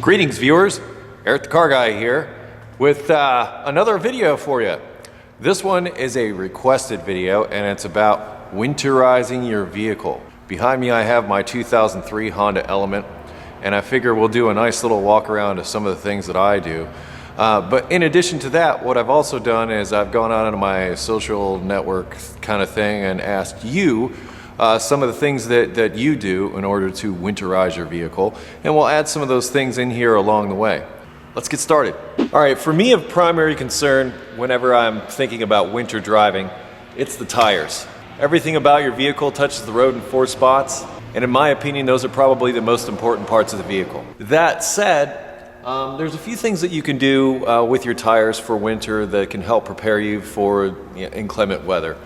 Greetings viewers, Eric the Car Guy here with another video for you. This one is a requested video and it's about winterizing your vehicle. Behind me I have my 2003 Honda Element and I figure we'll do a nice little walk around of some of the things that I do. But in addition to that, what I've also done is I've gone out on my social network kind of thing and asked you some of the things that you do in order to winterize your vehicle, and we'll add some of those things in here along the way. Let's get started. All right, for me, of primary concern whenever I'm thinking about winter driving, it's the tires. Everything about your vehicle touches the road in 4 spots, and in my opinion, those are probably the most important parts of the vehicle. That said, there's a few things that you can do with your tires for winter that can help prepare you for inclement weather.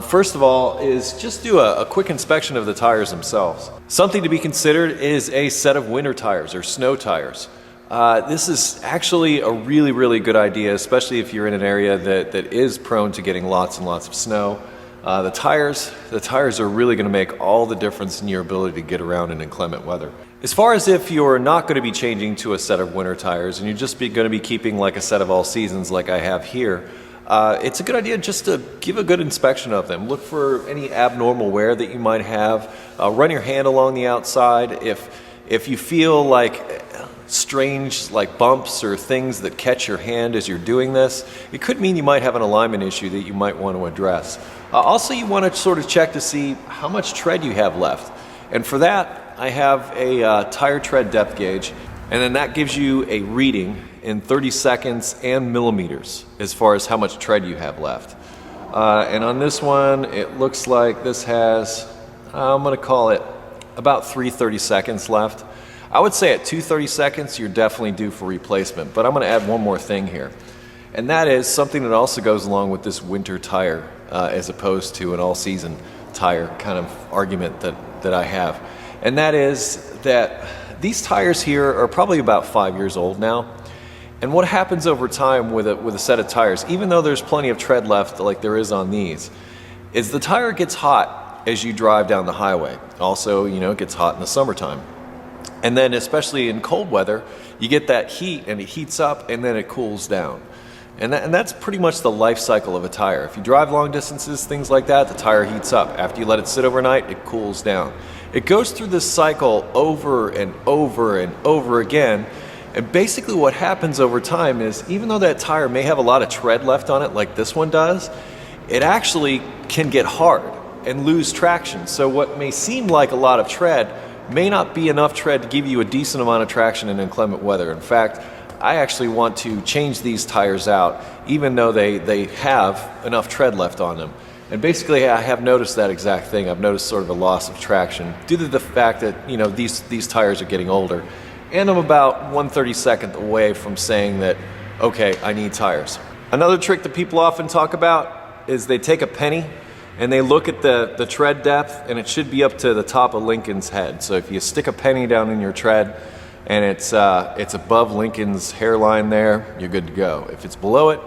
First of all is just do a quick inspection of the tires themselves. Something to be considered is a set of winter tires or snow tires. This is actually a really good idea, especially if you're in an area that is prone to getting lots and lots of snow. The tires are really going to make all the difference in your ability to get around in inclement weather. As far as if you're not going to be changing to a set of winter tires and you're just going to be keeping like a set of all seasons like I have here, it's a good idea just to give a good inspection of them. Look for any abnormal wear that you might have. Run your hand along the outside. If you feel like strange like bumps or things that catch your hand as you're doing this, it could mean you might have an alignment issue that you might want to address. Also, you want to sort of check to see how much tread you have left. And for that, I have a tire tread depth gauge, and then that gives you a reading in 30 seconds and millimeters as far as how much tread you have left. And on this one, it looks like this has, I'm going to call it about 330 seconds left. I would say at 230 seconds, you're definitely due for replacement, but I'm going to add one more thing here. And that is something that also goes along with this winter tire as opposed to an all-season tire kind of argument that I have. And that is that these tires here are probably about 5 years old now. And what happens over time with a set of tires, even though there's plenty of tread left like there is on these, is the tire gets hot as you drive down the highway. Also, it gets hot in the summertime. And then especially in cold weather, you get that heat and it heats up and then it cools down. And that's pretty much the life cycle of a tire. If you drive long distances, things like that, the tire heats up. After you let it sit overnight, it cools down. It goes through this cycle over and over and over again. And basically what happens over time is, even though that tire may have a lot of tread left on it like this one does, it actually can get hard and lose traction. So what may seem like a lot of tread may not be enough tread to give you a decent amount of traction in inclement weather. In fact, I actually want to change these tires out even though they have enough tread left on them. And basically I have noticed that exact thing. I've noticed sort of a loss of traction due to the fact that these tires are getting older. And I'm about 1/32 away from saying that, okay, I need tires. Another trick that people often talk about is they take a penny and they look at the tread depth, and it should be up to the top of Lincoln's head. So if you stick a penny down in your tread and it's above Lincoln's hairline there, you're good to go. If it's below it,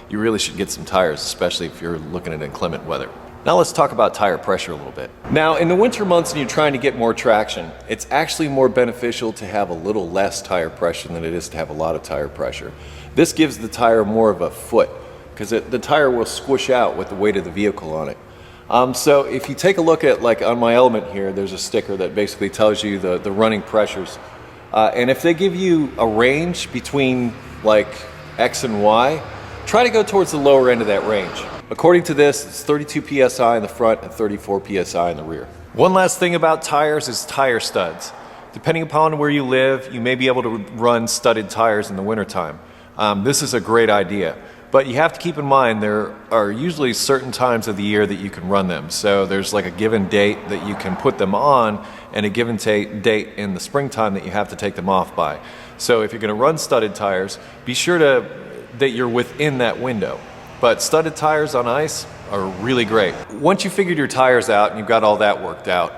you really should get some tires, especially if you're looking at inclement weather. Now let's talk about tire pressure a little bit. Now in the winter months and you're trying to get more traction, it's actually more beneficial to have a little less tire pressure than it is to have a lot of tire pressure. This gives the tire more of a foot because the tire will squish out with the weight of the vehicle on it. So if you take a look at, like on my Element here, there's a sticker that basically tells you the running pressures. And if they give you a range between like X and Y, try to go towards the lower end of that range. According to this, it's 32 psi in the front and 34 psi in the rear. One last thing about tires is tire studs. Depending upon where you live, you may be able to run studded tires in the wintertime. This is a great idea, but you have to keep in mind there are usually certain times of the year that you can run them. So there's like a given date that you can put them on and a given date in the springtime that you have to take them off by. So if you're going to run studded tires, be sure that you're within that window. But studded tires on ice are really great. Once you figured your tires out and you've got all that worked out,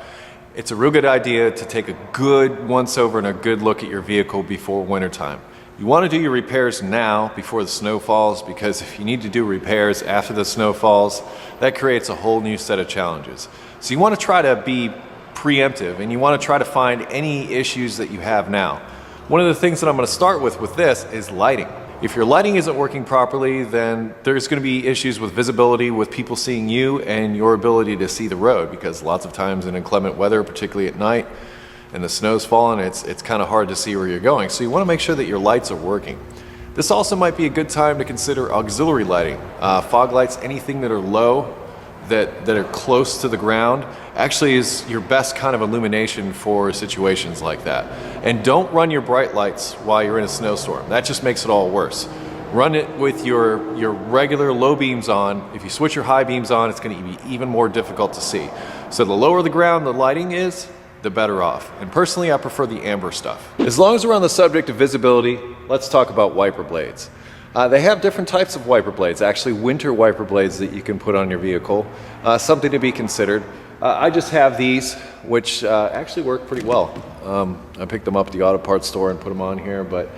it's a real good idea to take a good once over and a good look at your vehicle before wintertime. You want to do your repairs now before the snow falls, because if you need to do repairs after the snow falls, that creates a whole new set of challenges. So you want to try to be preemptive and you want to try to find any issues that you have now. One of the things that I'm going to start with this is lighting. If your lighting isn't working properly, then there's going to be issues with visibility, with people seeing you and your ability to see the road, because lots of times in inclement weather, particularly at night, and the snow's falling, it's kind of hard to see where you're going. So you want to make sure that your lights are working. This also might be a good time to consider auxiliary lighting. Fog lights, anything that are low, that are close to the ground, actually is your best kind of illumination for situations like that. And don't run your bright lights while you're in a snowstorm. That just makes it all worse. Run it with your regular low beams on. If you switch your high beams on, it's going to be even more difficult to see. So the lower the ground the lighting is, the better off. And personally, I prefer the amber stuff. As long as we're on the subject of visibility, let's talk about wiper blades. They have different types of wiper blades, actually winter wiper blades that you can put on your vehicle. Something to be considered. I just have these, which actually work pretty well. I picked them up at the auto parts store and put them on here, but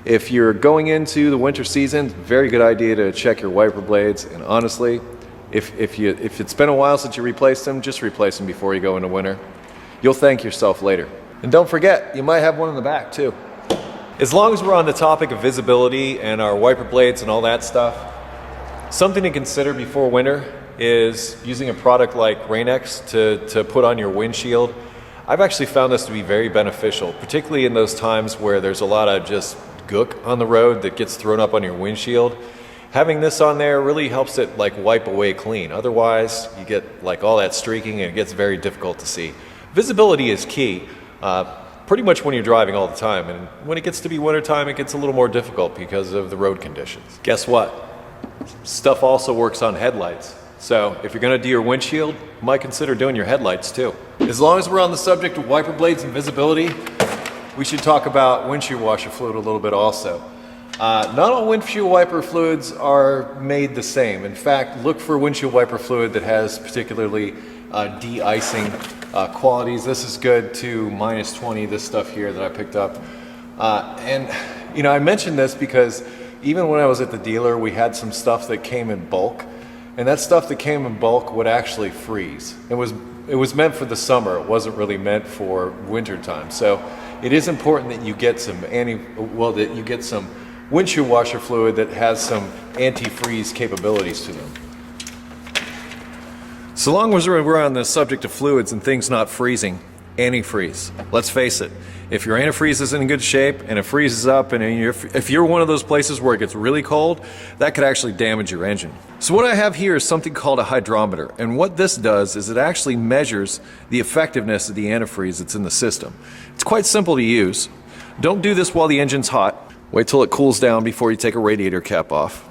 if you're going into the winter season, very good idea to check your wiper blades. And honestly, if it's been a while since you replaced them, just replace them before you go into winter. You'll thank yourself later. And don't forget, you might have one in the back too. As long as we're on the topic of visibility and our wiper blades and all that stuff, something to consider before winter is using a product like Rain-X to put on your windshield. I've actually found this to be very beneficial, particularly in those times where there's a lot of just gook on the road that gets thrown up on your windshield. Having this on there really helps it like wipe away clean. Otherwise, you get like all that streaking and it gets very difficult to see. Visibility is key, pretty much when you're driving all the time. And when it gets to be wintertime, it gets a little more difficult because of the road conditions. Guess what? Stuff also works on headlights. So if you're going to do your windshield, you might consider doing your headlights too. As long as we're on the subject of wiper blades and visibility, we should talk about windshield washer fluid a little bit also. Not all windshield wiper fluids are made the same. In fact, look for windshield wiper fluid that has particularly de-icing qualities. This is good to -20, this stuff here that I picked up. And you know, I mentioned this because even when I was at the dealer, we had some stuff that came in bulk, and that stuff that came in bulk would actually freeze. It was meant for the summer. It wasn't really meant for winter time. So it is important that you get some windshield washer fluid that has some antifreeze capabilities to them. So long as we're on the subject of fluids and things not freezing, antifreeze. Let's face it, if your antifreeze isn't in good shape and it freezes up, and if you're one of those places where it gets really cold, that could actually damage your engine. So what I have here is something called a hydrometer, and what this does is it actually measures the effectiveness of the antifreeze that's in the system. It's quite simple to use. Don't do this while the engine's hot. Wait till it cools down before you take a radiator cap off.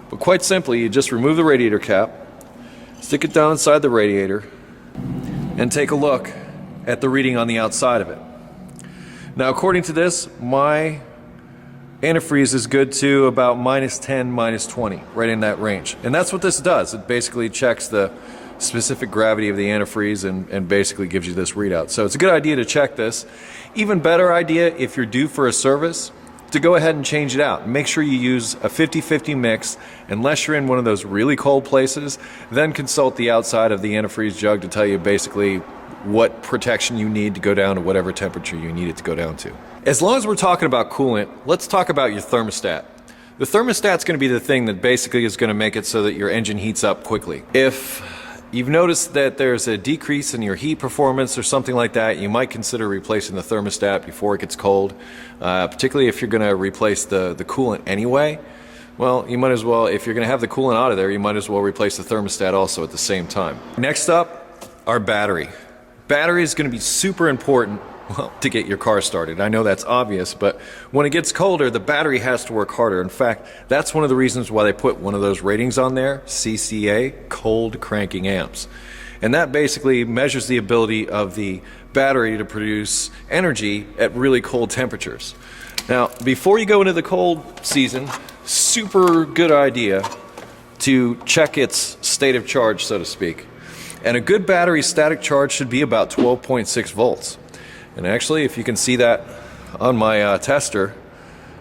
But quite simply, you just remove the radiator cap, stick it down inside the radiator, and take a look at the reading on the outside of it. Now, according to this, my antifreeze is good to about -10, -20, right in that range. And that's what this does. It basically checks the specific gravity of the antifreeze and basically gives you this readout. So it's a good idea to check this. Even better idea, if you're due for a service, to go ahead and change it out. Make sure you use a 50-50 mix. Unless you're in one of those really cold places, then consult the outside of the antifreeze jug to tell you basically what protection you need to go down to whatever temperature you need it to go down to. As long as we're talking about coolant, let's talk about your thermostat. The thermostat's going to be the thing that basically is going to make it so that your engine heats up quickly. If you've noticed that there's a decrease in your heat performance or something like that, you might consider replacing the thermostat before it gets cold, particularly if you're going to replace the coolant anyway. Well, you might as well, if you're going to have the coolant out of there, you might as well replace the thermostat also at the same time. Next up, our battery. Battery is going to be super important, well, to get your car started. I know that's obvious, but when it gets colder, the battery has to work harder. In fact, that's one of the reasons why they put one of those ratings on there, CCA, cold cranking amps. And that basically measures the ability of the battery to produce energy at really cold temperatures. Now, before you go into the cold season, super good idea to check its state of charge, so to speak. And a good battery static charge should be about 12.6 volts. And actually, if you can see that on my tester,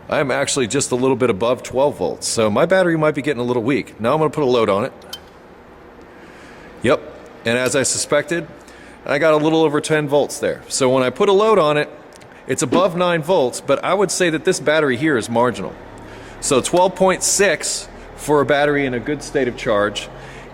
I'm actually just a little bit above 12 volts. So my battery might be getting a little weak. Now I'm going to put a load on it. Yep, and as I suspected, I got a little over 10 volts there. So when I put a load on it, It's above 9 volts, but I would say that this battery here is marginal. So 12.6 for a battery in a good state of charge,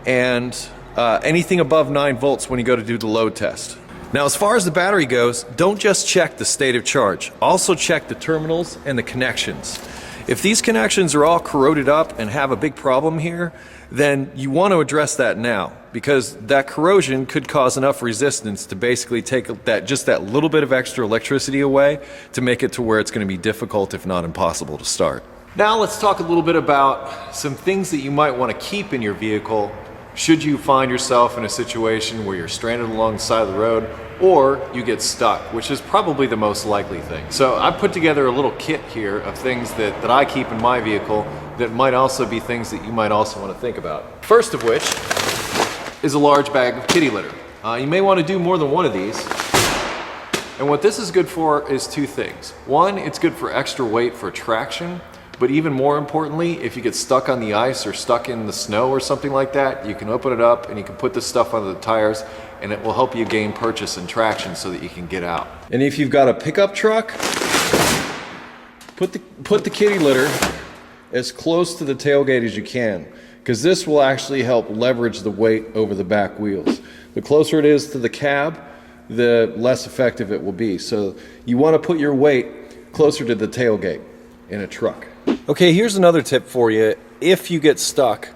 and anything above 9 volts when you go to do the load test. Now, as far as the battery goes, don't just check the state of charge. Also check the terminals and the connections. If these connections are all corroded up and have a big problem here, then you want to address that now, because that corrosion could cause enough resistance to basically take just that little bit of extra electricity away to make it to where it's going to be difficult, if not impossible, to start. Now let's talk a little bit about some things that you might want to keep in your vehicle should you find yourself in a situation where you're stranded along the side of the road or you get stuck, which is probably the most likely thing. So I put together a little kit here of things that I keep in my vehicle that might also be things that you might also want to think about. First of which is a large bag of kitty litter. You may want to do more than one of these. And what this is good for is two things. One, it's good for extra weight for traction. But even more importantly, if you get stuck on the ice or stuck in the snow or something like that, you can open it up and you can put this stuff under the tires, and it will help you gain purchase and traction so that you can get out. And if you've got a pickup truck, put the kitty litter as close to the tailgate as you can, because this will actually help leverage the weight over the back wheels. The closer it is to the cab, the less effective it will be. So you want to put your weight closer to the tailgate in a truck. Okay, here's another tip for you if you get stuck,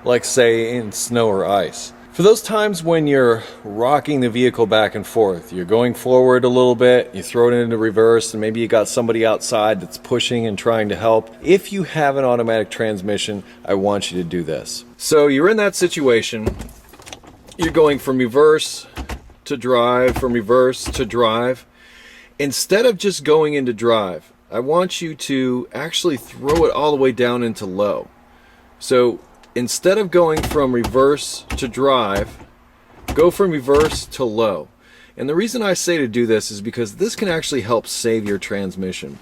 like say in snow or ice. For those times when you're rocking the vehicle back and forth, you're going forward a little bit, you throw it into reverse, and maybe you got somebody outside that's pushing and trying to help. If you have an automatic transmission, I want you to do this. So you're in that situation, you're going from reverse to drive, from reverse to drive. Instead of just going into drive, I want you to actually throw it all the way down into low. So instead of going from reverse to drive, go from reverse to low. And the reason I say to do this is because this can actually help save your transmission.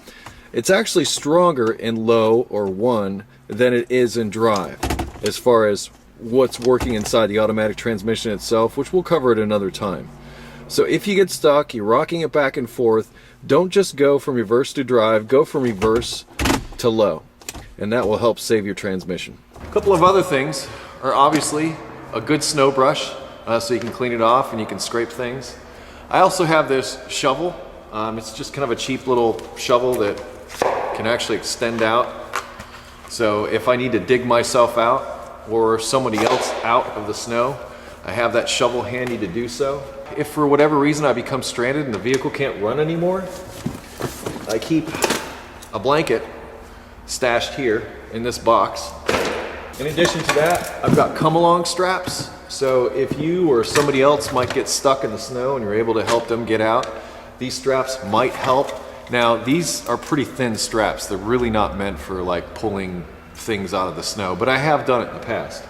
It's actually stronger in low or 1 than it is in drive as far as what's working inside the automatic transmission itself, which we'll cover at another time. So if you get stuck, you're rocking it back and forth, don't just go from reverse to drive, go from reverse to low, and that will help save your transmission. A couple of other things are obviously a good snow brush, so you can clean it off and you can scrape things. I also have this shovel. It's just kind of a cheap little shovel that can actually extend out. So if I need to dig myself out or somebody else out of the snow, I have that shovel handy to do so. If for whatever reason I become stranded and the vehicle can't run anymore, I keep a blanket stashed here in this box. In addition to that, I've got come-along straps. So if you or somebody else might get stuck in the snow and you're able to help them get out, these straps might help. Now, these are pretty thin straps. They're really not meant for like pulling things out of the snow, but I have done it in the past.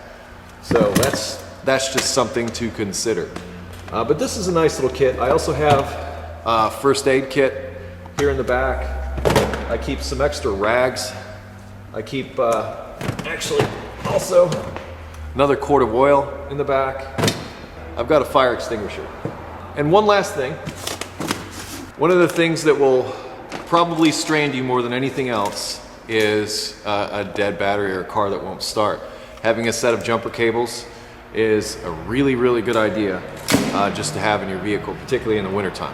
So that's just something to consider. But this is a nice little kit. I also have a first aid kit here in the back. I keep some extra rags. I keep actually also another quart of oil in the back. I've got a fire extinguisher. And one last thing. One of the things that will probably strand you more than anything else is a dead battery or a car that won't start. Having a set of jumper cables is a really, really good idea just to have in your vehicle, particularly in the wintertime.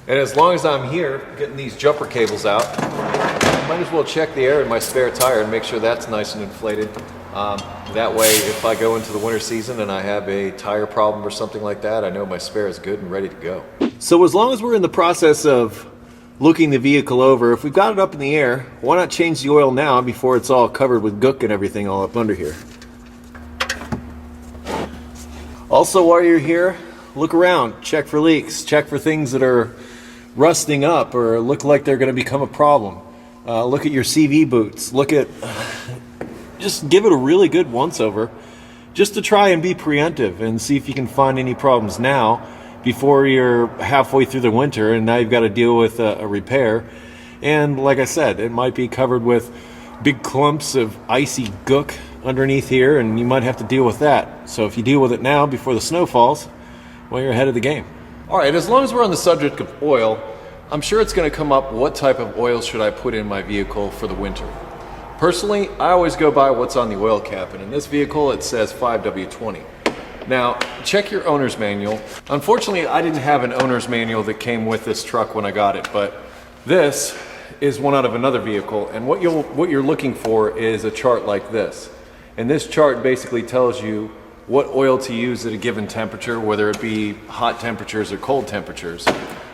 And as long as I'm here getting these jumper cables out, I might as well check the air in my spare tire and make sure that's nice and inflated. That way, if I go into the winter season and I have a tire problem or something like that, I know my spare is good and ready to go. So as long as we're in the process of looking the vehicle over, if we've got it up in the air, why not change the oil now before it's all covered with gook and everything all up under here? Also, while you're here, look around, check for leaks, check for things that are rusting up or look like they're going to become a problem. Look at your CV boots. Just give it a really good once over just to try and be preemptive and see if you can find any problems now before you're halfway through the winter and now you've got to deal with a repair. And like I said, it might be covered with big clumps of icy gook underneath here, and you might have to deal with that. So if you deal with it now before the snow falls, well, you're ahead of the game. All right, as long as we're on the subject of oil, I'm sure it's going to come up, what type of oil should I put in my vehicle for the winter? Personally, I always go by what's on the oil cap, and in this vehicle it says 5W20. Now, check your owner's manual. Unfortunately, I didn't have an owner's manual that came with this truck when I got it, but this is one out of another vehicle, and what you're looking for is a chart like this. And this chart basically tells you what oil to use at a given temperature, whether it be hot temperatures or cold temperatures.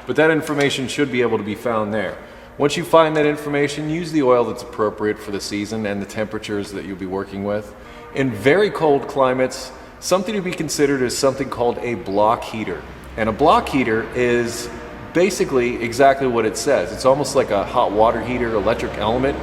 But that information should be able to be found there. Once you find that information, use the oil that's appropriate for the season and the temperatures that you'll be working with. In very cold climates, something to be considered is something called a block heater. And a block heater is basically exactly what it says. It's almost like a hot water heater electric element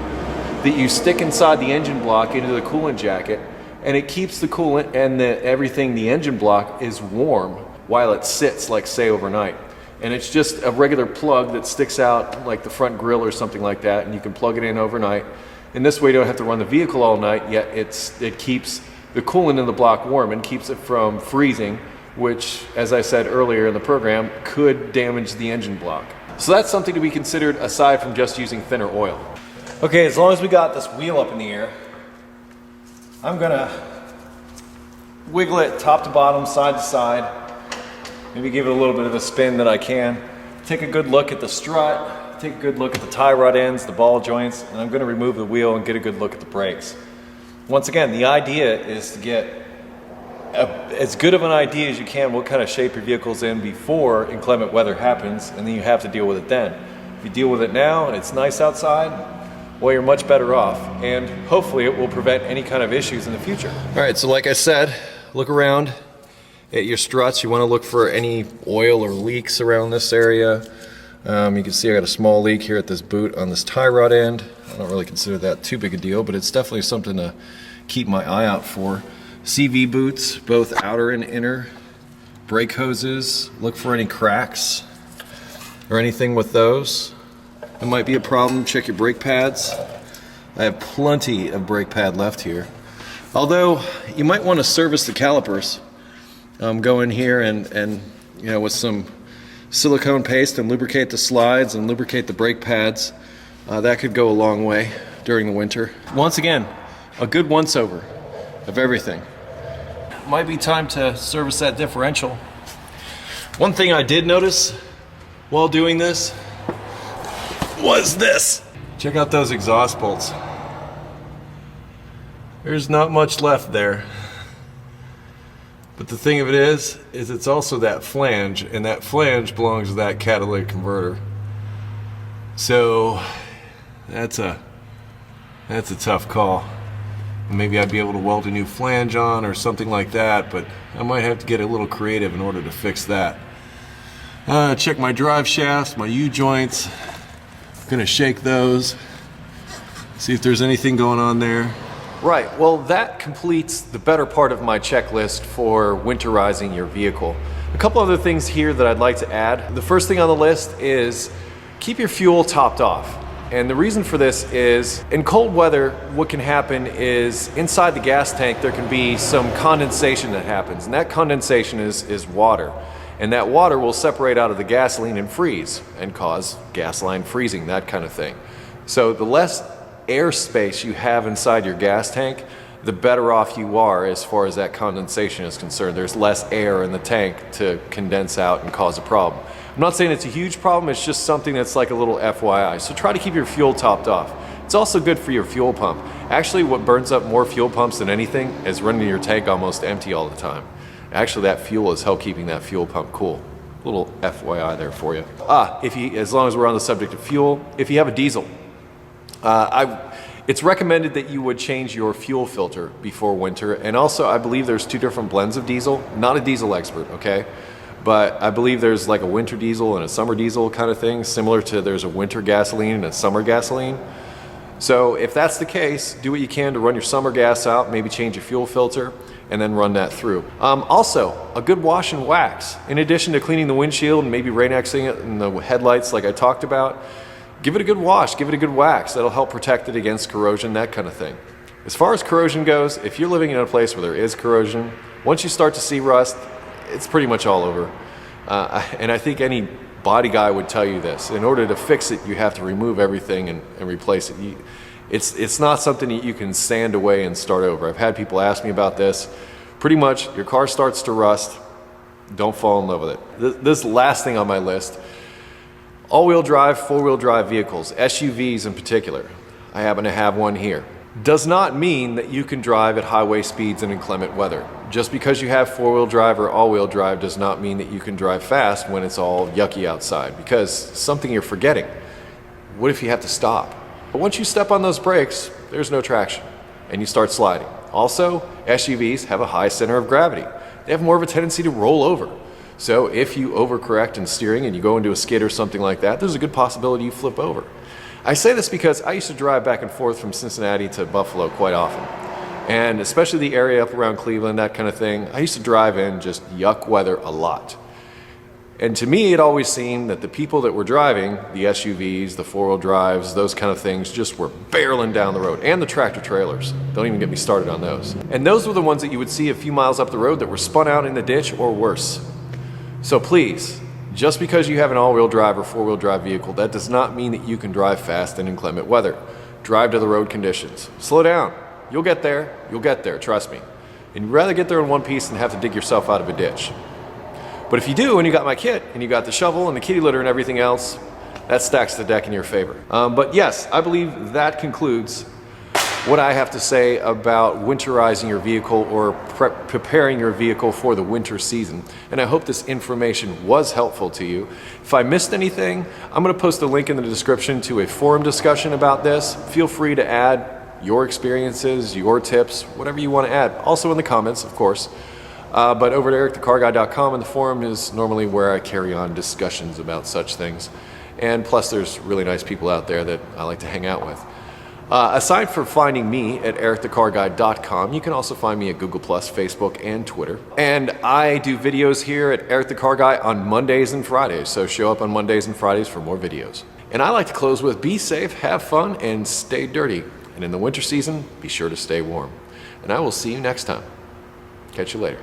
that you stick inside the engine block into the coolant jacket, and it keeps the coolant and everything, the engine block, is warm while it sits, like say overnight. And it's just a regular plug that sticks out like the front grille or something like that, and you can plug it in overnight. And this way you don't have to run the vehicle all night, yet it keeps the coolant in the block warm and keeps it from freezing, which, as I said earlier in the program, could damage the engine block. So that's something to be considered aside from just using thinner oil. Okay, as long as we got this wheel up in the air, I'm gonna wiggle it top to bottom, side to side, maybe give it a little bit of a spin that I can. Take a good look at the strut, take a good look at the tie rod ends, the ball joints, and I'm gonna remove the wheel and get a good look at the brakes. Once again, the idea is to get as good of an idea as you can what kind of shape your vehicle's in before inclement weather happens, and then you have to deal with it then. If you deal with it now and it's nice outside, well, you're much better off, and hopefully it will prevent any kind of issues in the future. All right, so like I said, look around at your struts. You want to look for any oil or leaks around this area. You can see I got a small leak here at this boot on this tie rod end. I don't really consider that too big a deal, but it's definitely something to keep my eye out for. CV boots, both outer and inner. Brake hoses, look for any cracks or anything with those. It might be a problem. Check your brake pads. I have plenty of brake pad left here. Although you might want to service the calipers. Go in here and you know, with some silicone paste and lubricate the slides and lubricate the brake pads. That could go a long way during the winter. Once again, a good once over of everything. Might be time to service that differential. One thing I did notice while doing this was this. Check out those exhaust bolts. There's not much left there. But the thing of it is it's also that flange, and that flange belongs to that catalytic converter. So that's a tough call. Maybe I'd be able to weld a new flange on or something like that, but I might have to get a little creative in order to fix that. Check my drive shafts, my U-joints. Gonna shake those, see if there's anything going on there. Right, well that completes the better part of my checklist for winterizing your vehicle. A couple other things here that I'd like to add. The first thing on the list is keep your fuel topped off. And the reason for this is in cold weather, what can happen is inside the gas tank there can be some condensation that happens, and that condensation is water. And that water will separate out of the gasoline and freeze and cause gas line freezing, that kind of thing. So the less air space you have inside your gas tank, the better off you are as far as that condensation is concerned. There's less air in the tank to condense out and cause a problem. I'm not saying it's a huge problem, it's just something that's like a little FYI. So try to keep your fuel topped off. It's also good for your fuel pump. Actually, what burns up more fuel pumps than anything is running your tank almost empty all the time. Actually, that fuel is help keeping that fuel pump cool. A little FYI there for you. As long as we're on the subject of fuel, if you have a diesel, it's recommended that you would change your fuel filter before winter. And also, I believe there's two different blends of diesel. Not a diesel expert, okay? But I believe there's like a winter diesel and a summer diesel kind of thing, similar to there's a winter gasoline and a summer gasoline. So if that's the case, do what you can to run your summer gas out, maybe change your fuel filter, and then run that through. Also, a good wash and wax. In addition to cleaning the windshield and maybe Rain-Xing it in the headlights like I talked about, give it a good wash, give it a good wax. That'll help protect it against corrosion, that kind of thing. As far as corrosion goes, if you're living in a place where there is corrosion, once you start to see rust, it's pretty much all over. And I think any body guy would tell you this. In order to fix it, you have to remove everything and replace it. It's not something that you can sand away and start over. I've had people ask me about this. Pretty much, your car starts to rust, don't fall in love with it. This last thing on my list, all-wheel drive, four-wheel drive vehicles, SUVs in particular. I happen to have one here. Does not mean that you can drive at highway speeds in inclement weather. Just because you have four-wheel drive or all-wheel drive does not mean that you can drive fast when it's all yucky outside, because something you're forgetting. What if you have to stop? But once you step on those brakes, there's no traction and you start sliding. Also, SUVs have a high center of gravity. They have more of a tendency to roll over. So if you overcorrect in steering and you go into a skid or something like that, there's a good possibility you flip over. I say this because I used to drive back and forth from Cincinnati to Buffalo quite often. And especially the area up around Cleveland, that kind of thing, I used to drive in just yuck weather a lot. And to me, it always seemed that the people that were driving, the SUVs, the four-wheel drives, those kind of things, just were barreling down the road. And the tractor trailers. Don't even get me started on those. And those were the ones that you would see a few miles up the road that were spun out in the ditch or worse. So please, just because you have an all-wheel drive or four-wheel drive vehicle, that does not mean that you can drive fast in inclement weather. Drive to the road conditions. Slow down. You'll get there. You'll get there, trust me. And you'd rather get there in one piece than have to dig yourself out of a ditch. But if you do, and you got my kit, and you got the shovel and the kitty litter and everything else, that stacks the deck in your favor. But yes, I believe that concludes what I have to say about winterizing your vehicle or preparing your vehicle for the winter season. And I hope this information was helpful to you. If I missed anything, I'm going to post a link in the description to a forum discussion about this. Feel free to add your experiences, your tips, whatever you want to add. Also in the comments, of course. But over to EricTheCarGuy.com, and the forum is normally where I carry on discussions about such things. And plus there's really nice people out there that I like to hang out with. Aside from finding me at EricTheCarGuy.com, you can also find me at Google+, Facebook, and Twitter. And I do videos here at EricTheCarGuy on Mondays and Fridays, so show up on Mondays and Fridays for more videos. And I like to close with be safe, have fun, and stay dirty. And in the winter season, be sure to stay warm. And I will see you next time. Catch you later.